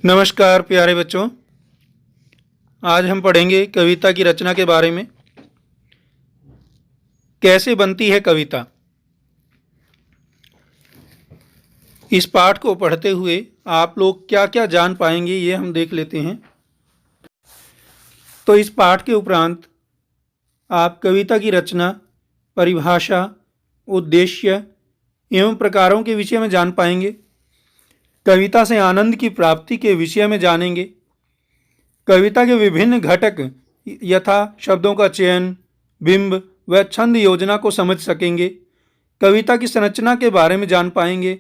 नमस्कार प्यारे बच्चों। आज हम पढ़ेंगे कविता की रचना के बारे में। कैसे बनती है कविता। इस पाठ को पढ़ते हुए आप लोग क्या क्या जान पाएंगे ये हम देख लेते हैं। तो इस पाठ के उपरांत आप कविता की रचना, परिभाषा, उद्देश्य एवं प्रकारों के विषय में जान पाएंगे। कविता से आनंद की प्राप्ति के विषय में जानेंगे। कविता के विभिन्न घटक यथा शब्दों का चयन, बिंब व छंद योजना को समझ सकेंगे। कविता की संरचना के बारे में जान पाएंगे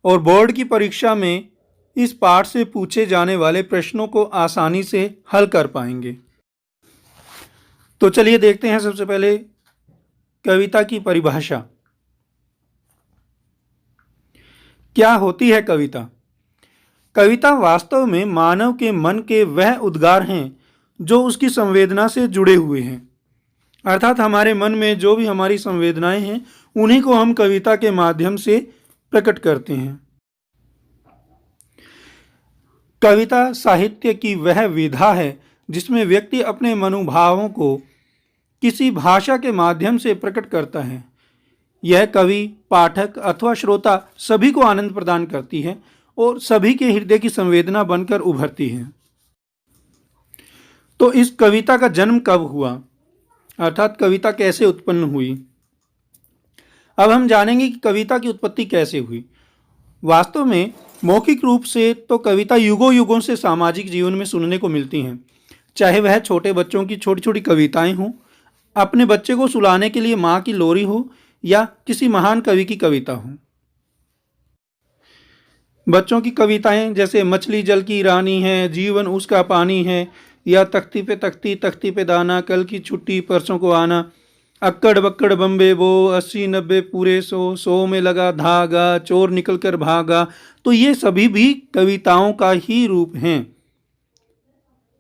और बोर्ड की परीक्षा में इस पाठ से पूछे जाने वाले प्रश्नों को आसानी से हल कर पाएंगे। तो चलिए देखते हैं सबसे पहले कविता की परिभाषा। क्या होती है कविता? कविता वास्तव में मानव के मन के वह उद्गार हैं जो उसकी संवेदना से जुड़े हुए हैं। अर्थात हमारे मन में जो भी हमारी संवेदनाएं हैं उन्हीं को हम कविता के माध्यम से प्रकट करते हैं। कविता साहित्य की वह विधा है जिसमें व्यक्ति अपने मनोभावों को किसी भाषा के माध्यम से प्रकट करता है। यह कवि, पाठक अथवा श्रोता सभी को आनंद प्रदान करती है और सभी के हृदय की संवेदना बनकर उभरती है। तो इस कविता का जन्म कब हुआ, अर्थात कविता कैसे उत्पन्न हुई। अब हम जानेंगे कि कविता की उत्पत्ति कैसे हुई। वास्तव में मौखिक रूप से तो कविता युगों युगों से सामाजिक जीवन में सुनने को मिलती हैं, चाहे वह छोटे बच्चों की छोटी छोटी कविताएं हों, अपने बच्चे को सुलाने के लिए माँ की लोरी हो या किसी महान कवि की कविता हो। बच्चों की कविताएं जैसे मछली जल की रानी है, जीवन उसका पानी है, या तख्ती पे तख्ती तख्ती पे दाना, कल की छुट्टी परसों को आना, अक्कड़ बक्कड़ बम्बे वो 80-90 पूरे 100 में लगा धागा, चोर निकल कर भागा। तो ये सभी भी कविताओं का ही रूप हैं।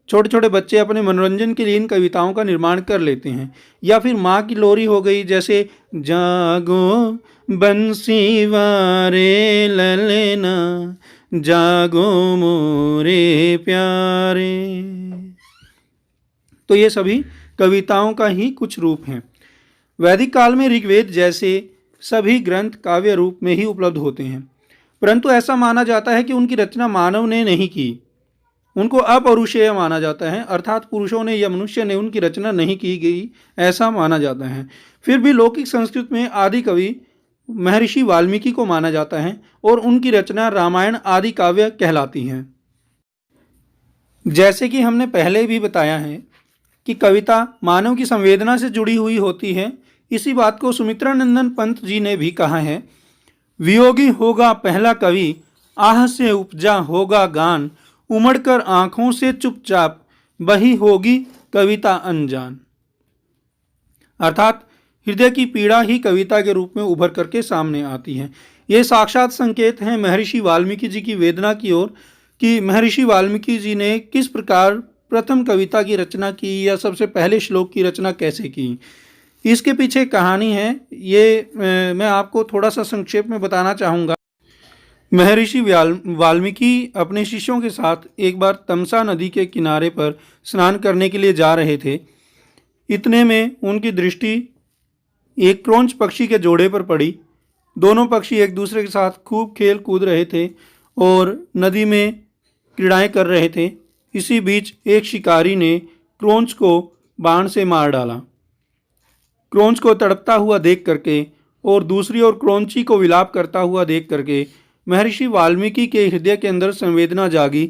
छोटे छोटे बच्चे अपने मनोरंजन के लिए इन कविताओं का निर्माण कर लेते हैं। या फिर माँ की लोरी हो गई, जैसे जागो बंसी वारे ललना, जागो मोरे प्यारे। तो ये सभी कविताओं का ही कुछ रूप हैं। वैदिक काल में ऋग्वेद जैसे सभी ग्रंथ काव्य रूप में ही उपलब्ध होते हैं, परंतु ऐसा माना जाता है कि उनकी रचना मानव ने नहीं की। उनको अपौरुषेय माना जाता है, अर्थात पुरुषों ने या मनुष्य ने उनकी रचना नहीं की गई, ऐसा माना जाता है। फिर भी लौकिक संस्कृत में आदि कवि महर्षि वाल्मीकि को माना जाता है और उनकी रचना रामायण आदि काव्य कहलाती हैं। जैसे कि हमने पहले भी बताया है कि कविता मानव की संवेदना से जुड़ी हुई होती है। इसी बात को सुमित्रानंदन पंत जी ने भी कहा है। वियोगी होगा पहला कवि, आह से उपजा होगा गान, उमड़कर आंखों से चुपचाप बही होगी कविता अनजान। अर्थात हृदय की पीड़ा ही कविता के रूप में उभर करके सामने आती है। ये साक्षात संकेत हैं महर्षि वाल्मीकि जी की वेदना की ओर कि महर्षि वाल्मीकि जी ने किस प्रकार प्रथम कविता की रचना की या सबसे पहले श्लोक की रचना कैसे की। इसके पीछे कहानी है, ये मैं आपको थोड़ा सा संक्षेप में बताना चाहूँगा। महर्षि वाल्मीकि अपने शिष्यों के साथ एक बार तमसा नदी के किनारे पर स्नान करने के लिए जा रहे थे। इतने में उनकी दृष्टि एक क्रोंच पक्षी के जोड़े पर पड़ी। दोनों पक्षी एक दूसरे के साथ खूब खेल कूद रहे थे और नदी में क्रीड़ाएं कर रहे थे। इसी बीच एक शिकारी ने क्रोंच को बाण से मार डाला। क्रोंच को तड़पता हुआ देख करके और दूसरी ओर क्रोंची को विलाप करता हुआ देख करके महर्षि वाल्मीकि के हृदय के अंदर संवेदना जागी।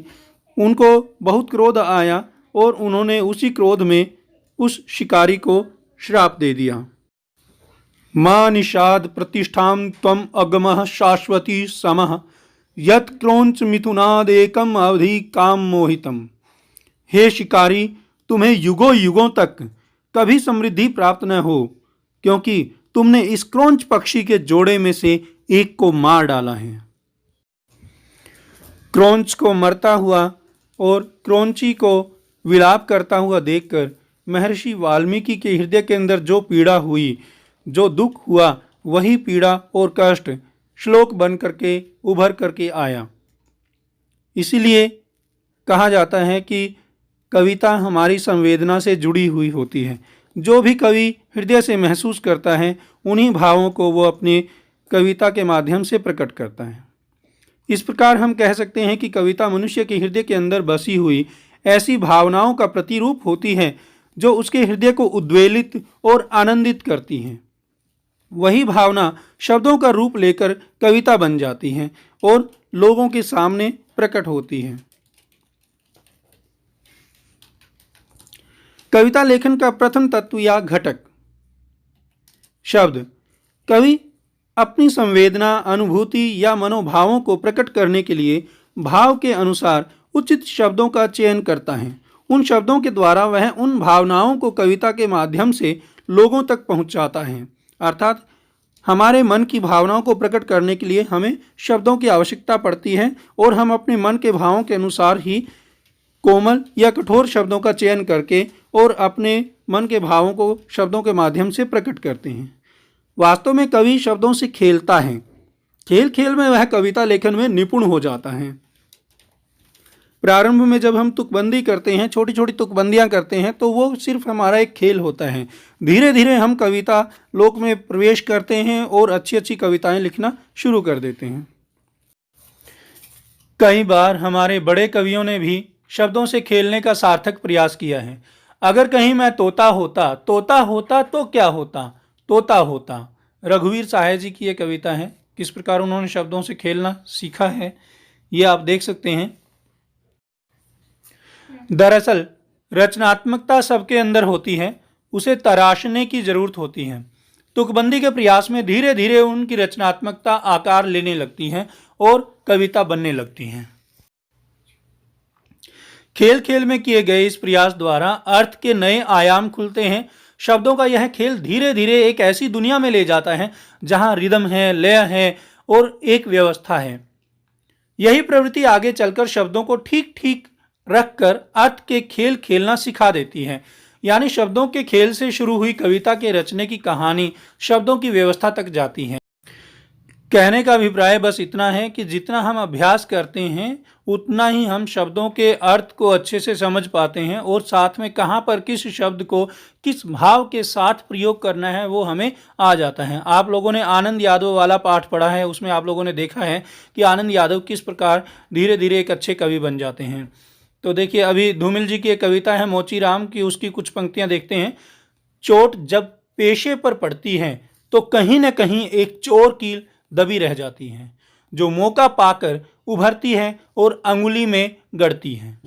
उनको बहुत क्रोध आया और उन्होंने उसी क्रोध में उस शिकारी को श्राप दे दिया। मां निषाद प्रतिष्ठां त्वम अगमः शाश्वती समः, यत् क्रोंच मिथुनादेकम अवधि काम मोहितम। हे शिकारी, तुम्हें युगों युगों तक कभी समृद्धि प्राप्त न हो, क्योंकि तुमने इस क्रोंच पक्षी के जोड़े में से एक को मार डाला है। क्रोंच को मरता हुआ और क्रोंची को विलाप करता हुआ देखकर महर्षि वाल्मीकि के हृदय के अंदर जो पीड़ा हुई, जो दुख हुआ, वही पीड़ा और कष्ट श्लोक बन करके उभर करके आया। इसीलिए कहा जाता है कि कविता हमारी संवेदना से जुड़ी हुई होती है। जो भी कवि हृदय से महसूस करता है उन्हीं भावों को वो अपनी कविता के माध्यम से प्रकट करता है। इस प्रकार हम कह सकते हैं कि कविता मनुष्य के हृदय के अंदर बसी हुई ऐसी भावनाओं का प्रतिरूप होती है जो उसके हृदय को उद्वेलित और आनंदित करती हैं। वही भावना शब्दों का रूप लेकर कविता बन जाती हैं और लोगों के सामने प्रकट होती हैं। कविता लेखन का प्रथम तत्व या घटक शब्द। कवि अपनी संवेदना, अनुभूति या मनोभावों को प्रकट करने के लिए भाव के अनुसार उचित शब्दों का चयन करता है। उन शब्दों के द्वारा वह उन भावनाओं को कविता के माध्यम से लोगों तक पहुंचाता है। अर्थात हमारे मन की भावनाओं को प्रकट करने के लिए हमें शब्दों की आवश्यकता पड़ती है और हम अपने मन के भावों के अनुसार ही कोमल या कठोर शब्दों का चयन करके और अपने मन के भावों को शब्दों के माध्यम से प्रकट करते हैं। वास्तव में कवि शब्दों से खेलता है। खेल खेल में वह कविता लेखन में निपुण हो जाता है। प्रारंभ में जब हम तुकबंदी करते हैं, छोटी छोटी तुकबंदियां करते हैं, तो वो सिर्फ हमारा एक खेल होता है। धीरे धीरे हम कविता लोक में प्रवेश करते हैं और अच्छी अच्छी कविताएं लिखना शुरू कर देते हैं। कई बार हमारे बड़े कवियों ने भी शब्दों से खेलने का सार्थक प्रयास किया है। अगर कहीं मैं तोता होता तो क्या होता, तोता होता। रघुवीर सहाय जी की ये कविता है। किस प्रकार उन्होंने शब्दों से खेलना सीखा है ये आप देख सकते हैं। दरअसल रचनात्मकता सबके अंदर होती है, उसे तराशने की जरूरत होती है। तुकबंदी के प्रयास में धीरे धीरे उनकी रचनात्मकता आकार लेने लगती है और कविता बनने लगती है। खेल खेल में किए गए इस प्रयास द्वारा अर्थ के नए आयाम खुलते हैं। शब्दों का यह खेल धीरे धीरे एक ऐसी दुनिया में ले जाता है जहां रिदम है, लय है और एक व्यवस्था है। यही प्रवृत्ति आगे चलकर शब्दों को ठीक ठीक रखकर अर्थ के खेल खेलना सिखा देती है। यानी शब्दों के खेल से शुरू हुई कविता के रचने की कहानी शब्दों की व्यवस्था तक जाती है। कहने का अभिप्राय बस इतना है कि जितना हम अभ्यास करते हैं उतना ही हम शब्दों के अर्थ को अच्छे से समझ पाते हैं और साथ में कहाँ पर किस शब्द को किस भाव के साथ प्रयोग करना है वो हमें आ जाता है। आप लोगों ने आनंद यादव वाला पाठ पढ़ा है, उसमें आप लोगों ने देखा है कि आनंद यादव किस प्रकार धीरे धीरे एक अच्छे कवि बन जाते हैं। तो देखिए अभी धूमिल जी की एक कविता है मोची राम की, उसकी कुछ पंक्तियां देखते हैं। चोट जब पेशे पर पड़ती है तो कहीं न कहीं एक चोर कील दबी रह जाती है, जो मौका पाकर उभरती है और अंगुली में गड़ती है।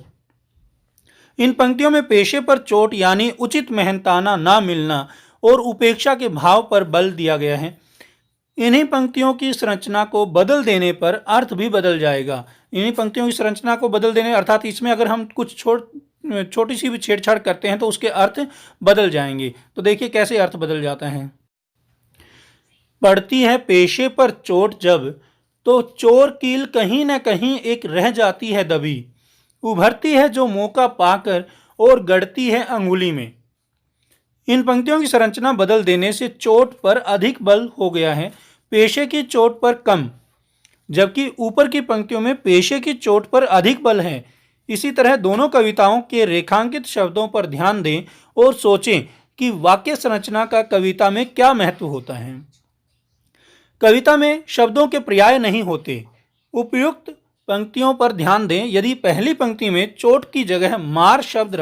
इन पंक्तियों में पेशे पर चोट यानी उचित मेहनताना ना मिलना और उपेक्षा के भाव पर बल दिया गया है। इन्हीं पंक्तियों की संरचना को बदल देने पर अर्थ भी बदल जाएगा। इन्हीं पंक्तियों की संरचना को बदल देने अर्थात इसमें अगर हम कुछ छोटी सी भी छेड़छाड़ करते हैं तो उसके अर्थ बदल जाएंगे। तो देखिए कैसे अर्थ बदल जाता है। पड़ती है पेशे पर चोट जब तो चोर कील कहीं न कहीं एक रह जाती है दबी, उभरती है जो मौका पाकर और गड़ती है अंगुली में। इन पंक्तियों की संरचना बदल देने से चोट पर अधिक बल हो गया है, पेशे की चोट पर कम, जबकि ऊपर की पंक्तियों में पेशे की चोट पर अधिक बल है। इसी तरह दोनों कविताओं के रेखांकित शब्दों पर ध्यान दें और सोचें कि वाक्य संरचना का कविता में क्या महत्व होता है। कविता में शब्दों के पर्याय नहीं होते। उपयुक्त पंक्तियों पर ध्यान दें। यदि पहली पंक्ति में चोट की जगह मार शब्द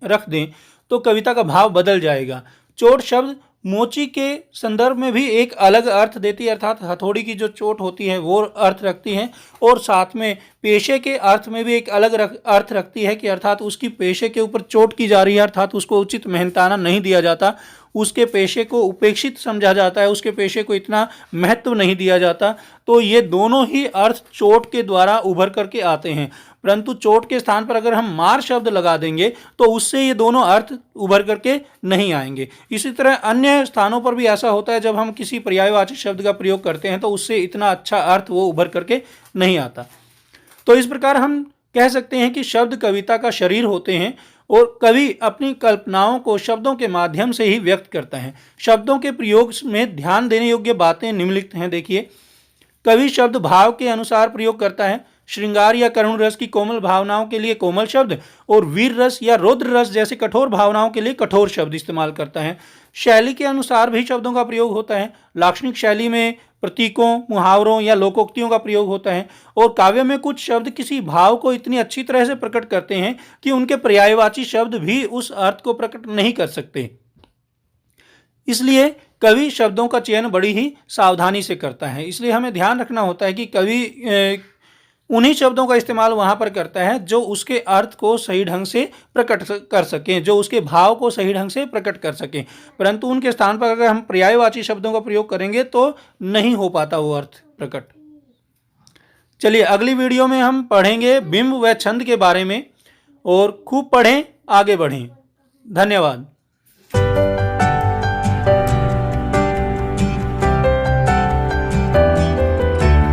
रख दें तो कविता का भाव बदल जाएगा। चोट शब्द मोची के संदर्भ में भी एक अलग अर्थ देती है, अर्थात हथौड़ी की जो चोट होती है वो अर्थ रखती है, और साथ में पेशे के अर्थ में भी एक अलग अर्थ रखती है कि अर्थात उसकी पेशे के ऊपर चोट की जा रही है, अर्थात उसको उचित मेहनताना नहीं दिया जाता, उसके पेशे को उपेक्षित समझा जाता है, उसके पेशे को इतना महत्व नहीं दिया जाता। तो ये दोनों ही अर्थ चोट के द्वारा उभर करके आते हैं, परंतु चोट के स्थान पर अगर हम मार शब्द लगा देंगे तो उससे ये दोनों अर्थ उभर करके नहीं आएंगे। इसी तरह अन्य स्थानों पर भी ऐसा होता है, जब हम किसी पर्यायवाची शब्द का प्रयोग करते हैं तो उससे इतना अच्छा अर्थ वो उभर करके नहीं आता। तो इस प्रकार हम कह सकते हैं कि शब्द कविता का शरीर होते हैं और कवि अपनी कल्पनाओं को शब्दों के माध्यम से ही व्यक्त करता है। शब्दों के प्रयोग में ध्यान देने योग्य बातें निम्नलिखित हैं। देखिए, कवि शब्द भाव के अनुसार प्रयोग करता है। श्रृंगार या करुण रस की कोमल भावनाओं के लिए कोमल शब्द और वीर रस या रौद्र रस जैसे कठोर भावनाओं के लिए कठोर शब्द इस्तेमाल करता है। शैली के अनुसार भी शब्दों का प्रयोग होता है। लाक्षणिक शैली में प्रतीकों, मुहावरों या लोकोक्तियों का प्रयोग होता है और काव्य में कुछ शब्द किसी भाव को इतनी अच्छी तरह से प्रकट करते हैं कि उनके पर्यायवाची शब्द भी उस अर्थ को प्रकट नहीं कर सकते। इसलिए कवि शब्दों का चयन बड़ी ही सावधानी से करता है। इसलिए हमें ध्यान रखना होता है कि कवि उन्हीं शब्दों का इस्तेमाल वहाँ पर करता है जो उसके अर्थ को सही ढंग से प्रकट कर सकें, जो उसके भाव को सही ढंग से प्रकट कर सकें। परंतु उनके स्थान पर अगर हम पर्यायवाची शब्दों का प्रयोग करेंगे तो नहीं हो पाता वो अर्थ प्रकट। चलिए अगली वीडियो में हम पढ़ेंगे बिंब व छंद के बारे में, और खूब पढ़ें, आगे बढ़ें। धन्यवाद।